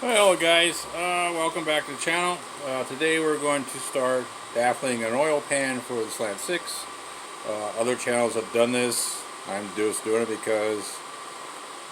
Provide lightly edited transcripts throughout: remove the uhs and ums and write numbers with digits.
Hello guys, welcome back to the channel. Today we're going to start baffling an oil pan for the Slant 6. Other channels have done this. I'm just doing it because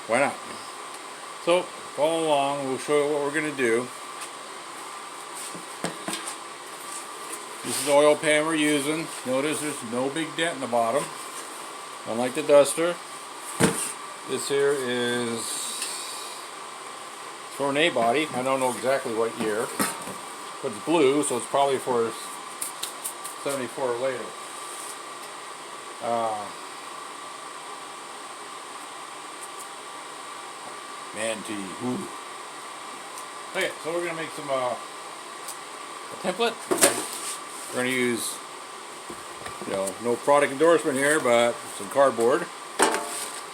why not? So follow along, we'll show you what we're going to do. This is the oil pan we're using. Notice there's no big dent in the bottom, unlike the duster. This here is for an A body. I don't know exactly what year, but it's blue, so it's probably for 74 or later. Man tea. Ooh. Okay, so we're gonna make some a template. We're gonna use, no product endorsement here, but some cardboard,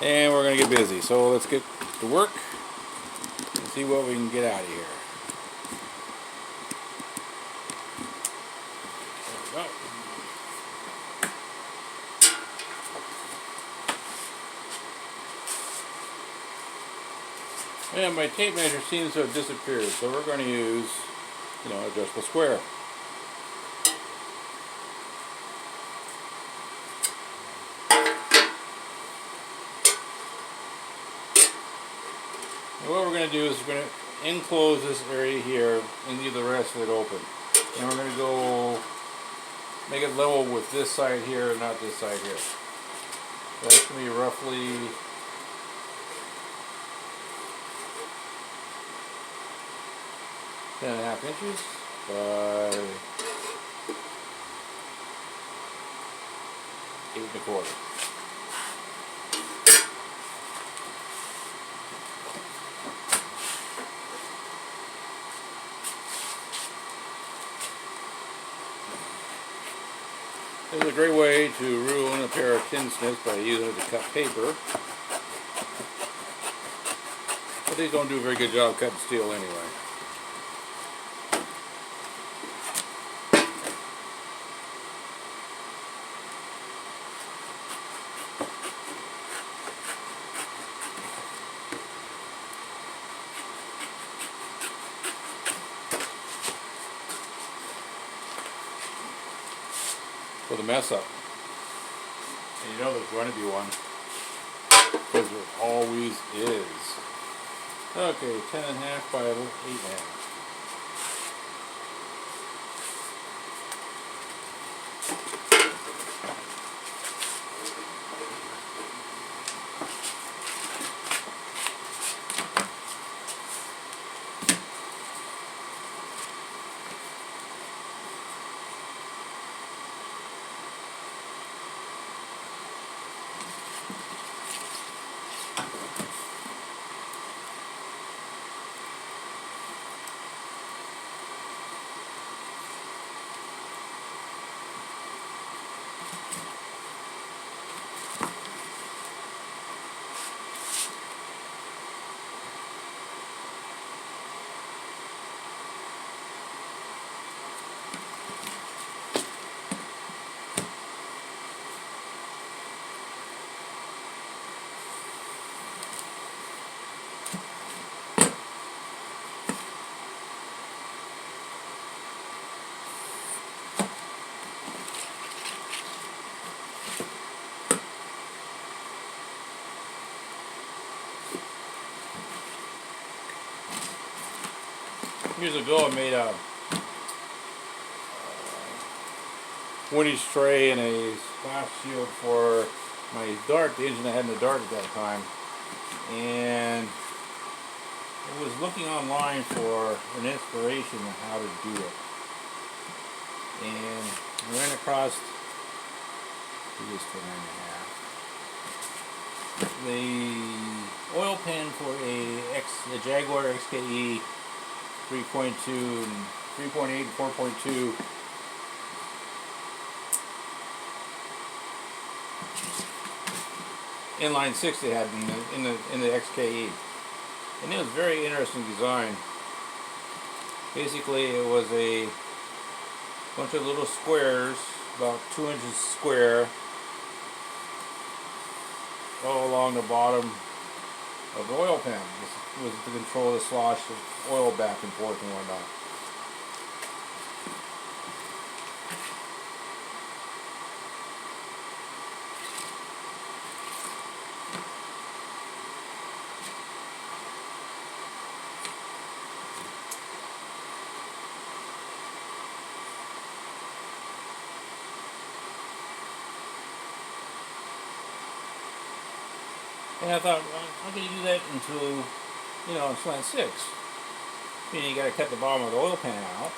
and we're gonna get busy. So let's get to work and see what we can get out of here. There we go. And my tape measure seems to have disappeared, so we're going to use, adjustable square. And what we're going to do is we're going to enclose this area here and leave the rest of it open. And we're going to go make it level with this side here, not this side here. So that's going to be roughly 10.5 inches by 8.25. This is a great way to ruin a pair of tin snips by using it to cut paper. But they don't do a very good job cutting steel anyway. For the mess up. And you know there's going to be one. Because there always is. Okay, 10.5 by 8.5. Years ago I made a winch tray and a splash shield for my dart, the engine I had in the dart at that time, and I was looking online for an inspiration on how to do it, and I ran across the oil pan for a Jaguar XKE 3.2 and 3.8 and 4.2 inline 6 they had in the XKE, and it was a very interesting design. Basically, it was a bunch of little squares, about 2 inches square, all along the bottom of the oil pan. This was to control the slosh of oil back and forth and whatnot. And I thought, well, how can you do that until, in Slant 6? You got to cut the bottom of the oil pan out.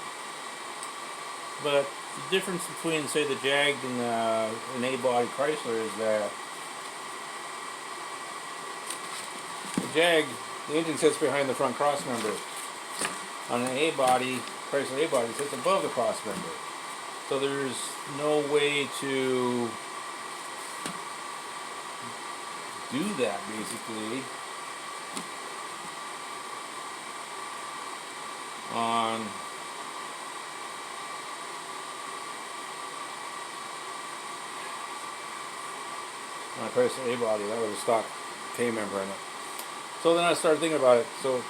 But the difference between, say, the Jag and an A-body Chrysler is that the Jag, the engine sits behind the front cross member. On an A-body, Chrysler A-body, it sits above the cross member. So there's no way to do that, basically, on my Chrysler A-body. That was a stock K member in it. So then I started thinking about it. So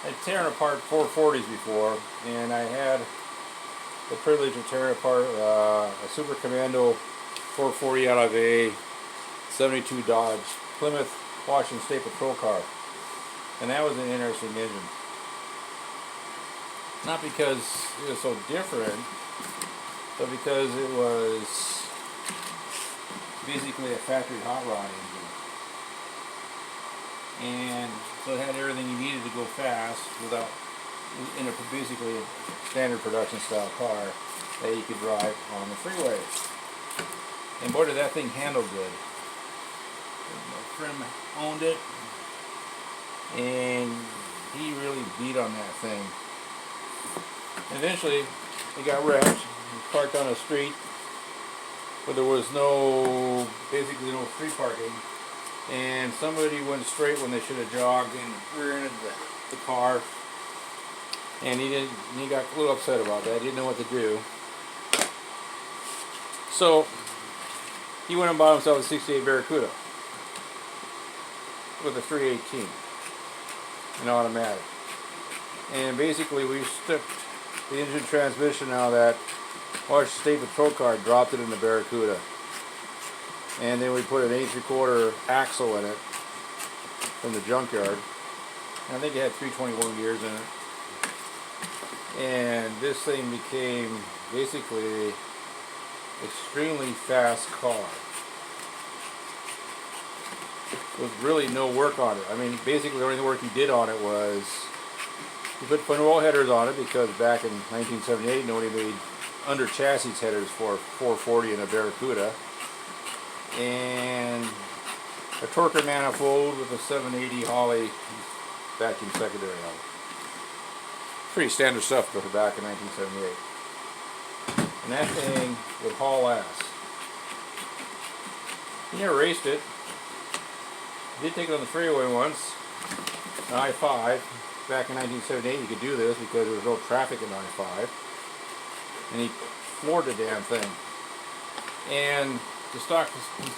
I'd tearing apart 440s before, and I had the privilege of tearing apart a Super Commando 440 out of a 72 Dodge Plymouth Washington State Patrol car. And that was an interesting engine. Not because it was so different, but because it was basically a factory hot rod engine. And so it had everything you needed to go fast without, in a basically standard production style car that you could drive on the freeway. And boy, did that thing handle good. My friend owned it, and he really beat on that thing. Eventually, it got wrecked. It was parked on a street where there was basically no street parking, and somebody went straight when they should have jogged and rear-ended the car, and he got a little upset about that. He didn't know what to do. So he went and bought himself a 68 Barracuda with a 318, an automatic. And basically we stuck the engine transmission out of that Washington State Patrol car, dropped it in the Barracuda. And then we put an 8 3/4 axle in it from the junkyard. And I think it had 321 gears in it. And this thing became basically extremely fast car. With really no work on it. I mean, basically the only work he did on it was he put roll headers on it, because back in 1978 nobody made under chassis headers for 440 in a Barracuda, and a torquer manifold with a 780 Holley vacuum secondary on it. Pretty standard stuff for back in 1978. And that thing would haul ass. He never raced it. He did take it on the freeway once, on I-5. Back in 1978 you could do this because there was no traffic in I-5. And he floored the damn thing. And the stock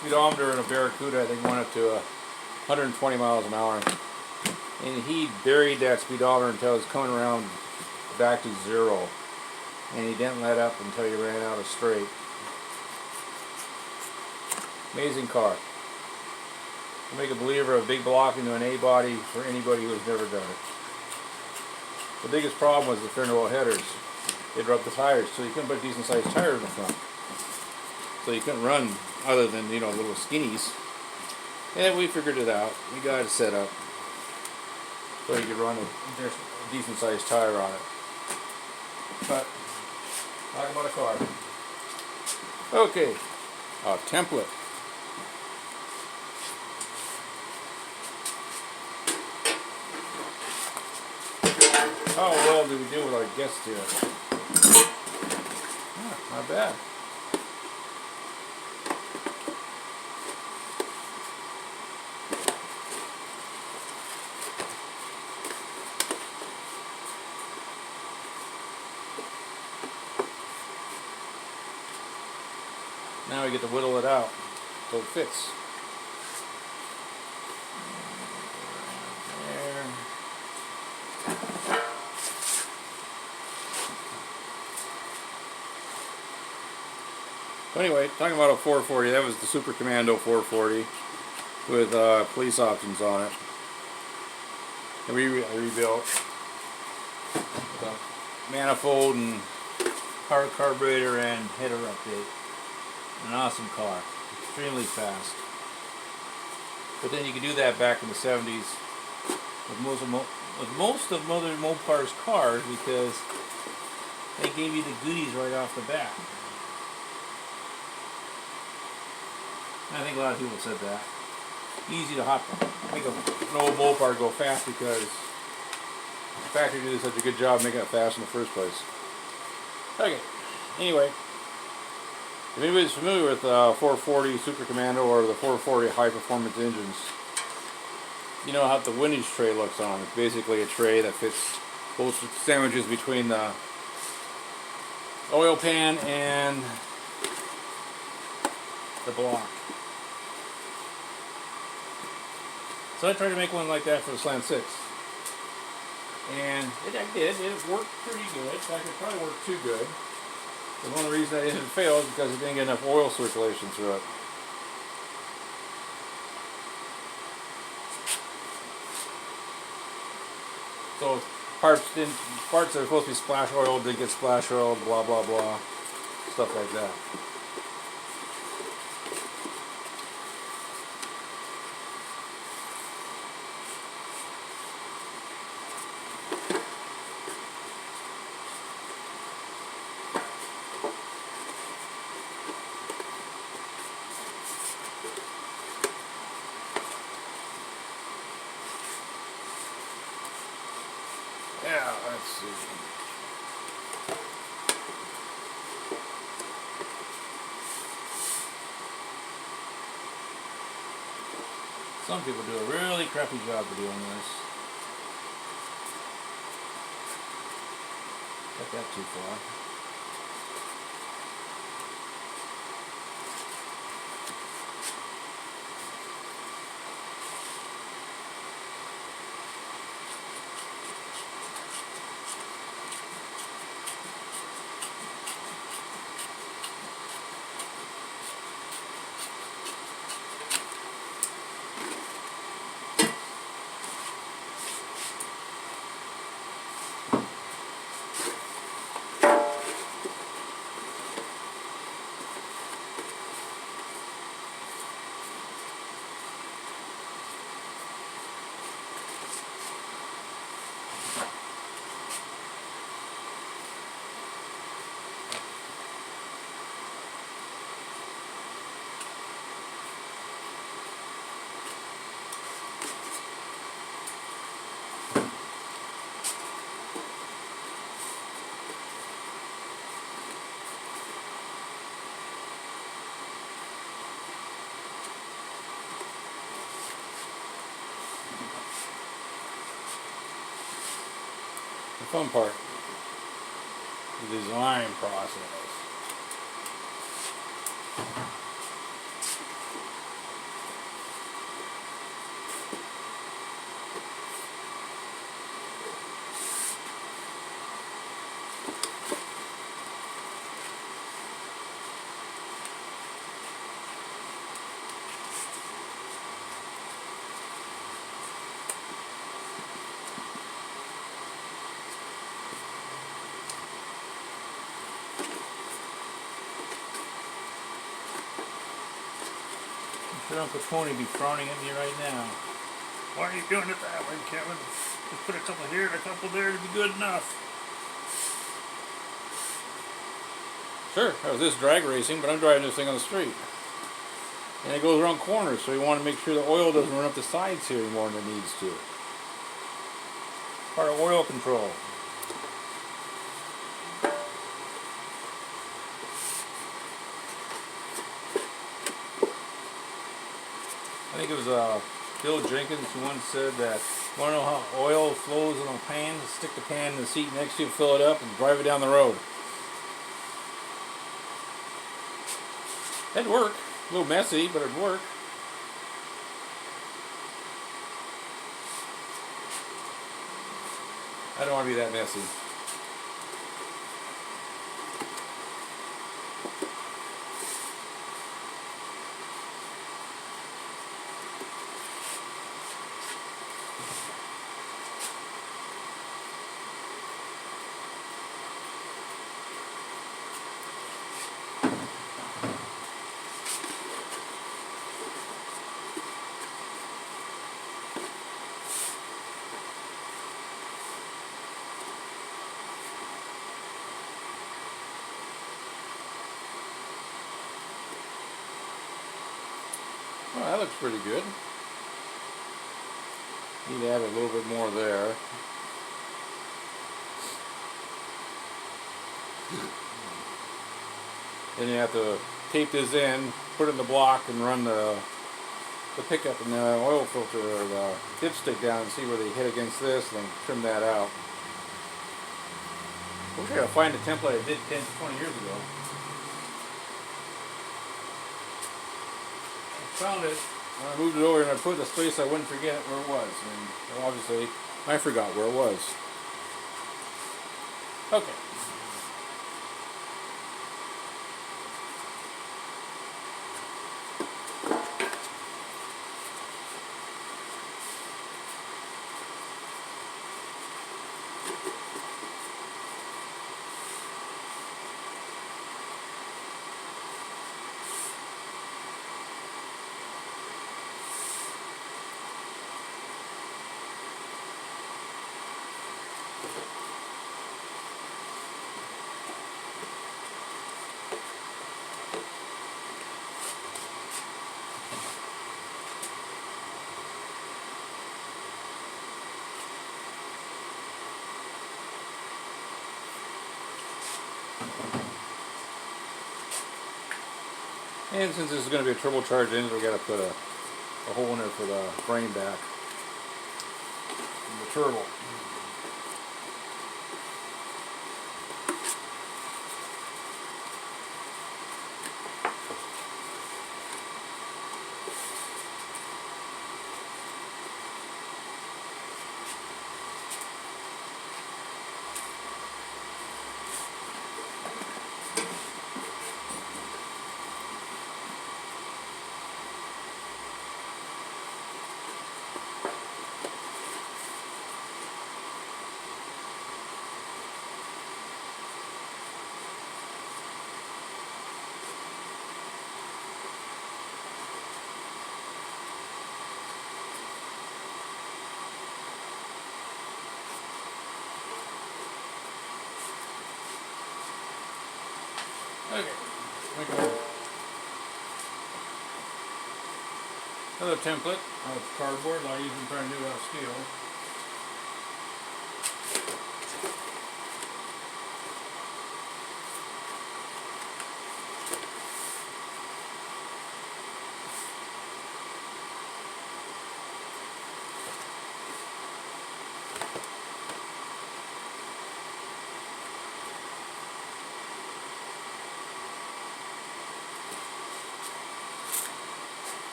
speedometer in a Barracuda, I think, went up to 120 miles an hour. And he buried that speedometer until it was coming around back to zero. And he didn't let up until he ran out of straight. Amazing car. To make a believer of a big block into an A-body for anybody who has never done it. The biggest problem was the fender well headers. They'd rub the tires, so you couldn't put decent sized tires in the front. So you couldn't run other than, little skinnies. And we figured it out. We got it set up so you could run a decent sized tire on it. But talk about a car. Okay, a template. How well do we do with our guests here? Not bad. Now we get to whittle it out so it fits. So anyway, talking about a 440, that was the Super Commando 440 with police options on it. And I rebuilt the manifold and power carburetor and header update. An awesome car, extremely fast. But then you could do that back in the 70s with most of Mother Mopar's cars because they gave you the goodies right off the bat. I think a lot of people said that. Easy to make an old Mopar go fast because the factory did such a good job making it fast in the first place. Okay, anyway, if anybody's familiar with 440 Super Commando or the 440 high performance engines, you know how the windage tray looks on. It's basically a tray that fits both sandwiches between the oil pan and the block. So I tried to make one like that for the Slant 6. And I did. It worked pretty good. In fact, it probably worked too good. And one of the reasons I didn't fail is because it didn't get enough oil circulation through it. So parts that are supposed to be splash oiled didn't get splash oiled, blah blah blah, stuff like that. Yeah, let's see. Some people do a really crappy job of doing this. Got that too far. The fun part, the design process. Sure Uncle Tony be frowning at me right now. Why are you doing it that way, Kevin? Just put a couple here and a couple there to be good enough. Sure, I was this drag racing, but I'm driving this thing on the street. And it goes around corners, so you want to make sure the oil doesn't run up the sides here more than it needs to. Part of oil control. I think it was Bill Jenkins who once said that, want to know how oil flows in a pan? Stick the pan in the seat next to you, fill it up, and drive it down the road. That'd work. A little messy, but it'd work. I don't want to be that messy. Well, that looks pretty good. Need to add a little bit more there. Then you have to tape this in, put it in the block, and run the pickup and the oil filter or the dipstick down and see where they hit against this, and then trim that out. I wish I could find a template I did 10 to 20 years ago. I found it when I moved it over and I put it in a space I wouldn't forget where it was. And obviously, I forgot where it was. Okay. And since this is going to be a turbocharged engine, we got to put a hole in there for the frame back and the turbo. Okay, another template of cardboard. A lot easier than trying to do it out of steel.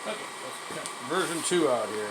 Okay, let's cut version 2 out here.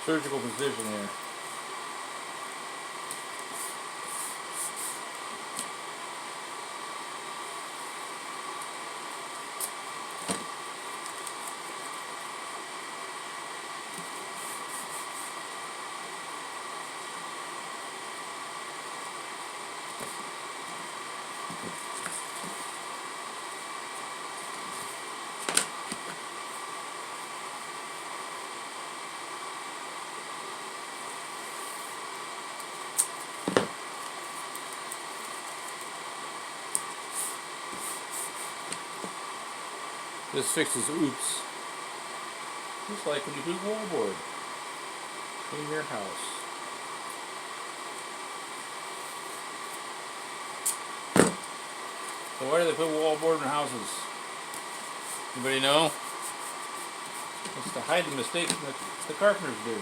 Surgical precision here. This fixes oops. Just like when you do wallboard in your house. So why do they put wallboard in houses? Anybody know? It's to hide the mistakes that the carpenters do.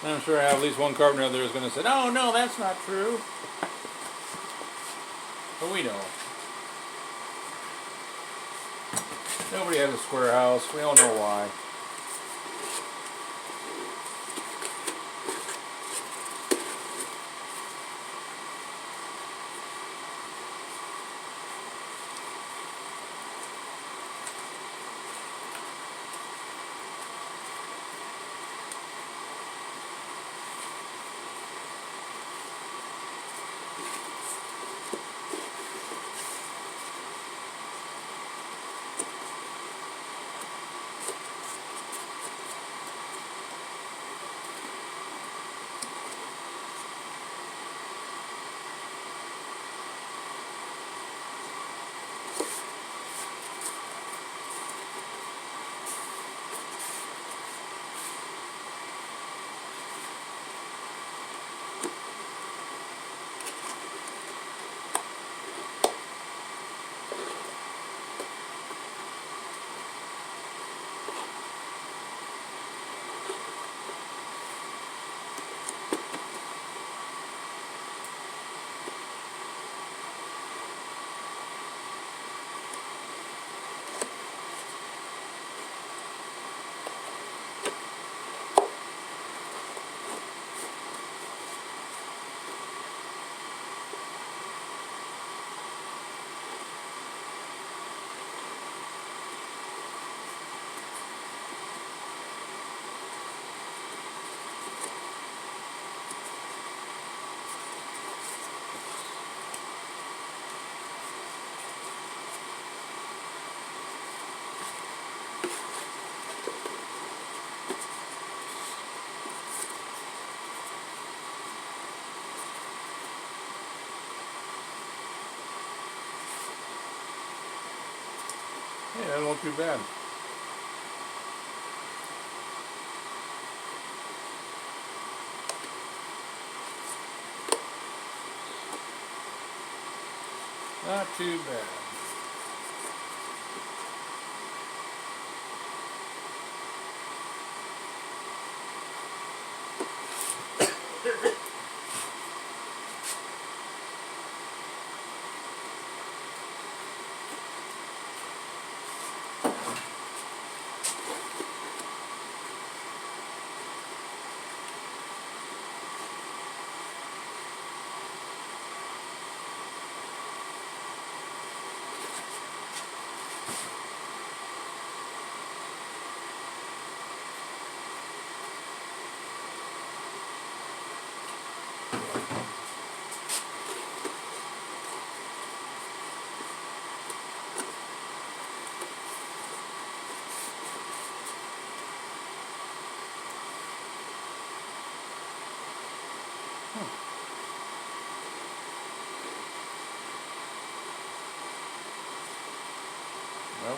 And I'm sure I have at least one carpenter out there who's going to say, "Oh no, that's not true." But we know. Nobody has a square house. We all know why. Yeah, that won't be bad. Not too bad.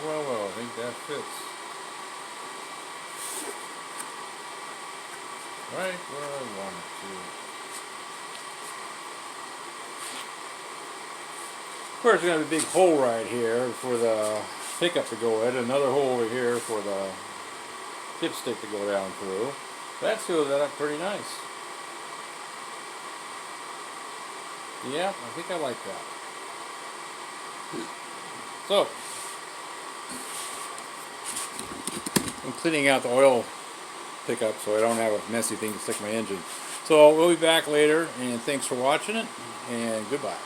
Well, I think that fits. Right where I want it to. course, we're going to have a big hole right here for the pickup to go in. Another hole over here for the dipstick to go down through. That seals that up pretty nice. Yeah, I think I like that. So, I'm cleaning out the oil pickup so I don't have a messy thing to stick my engine. So we'll be back later, and thanks for watching it, and goodbye.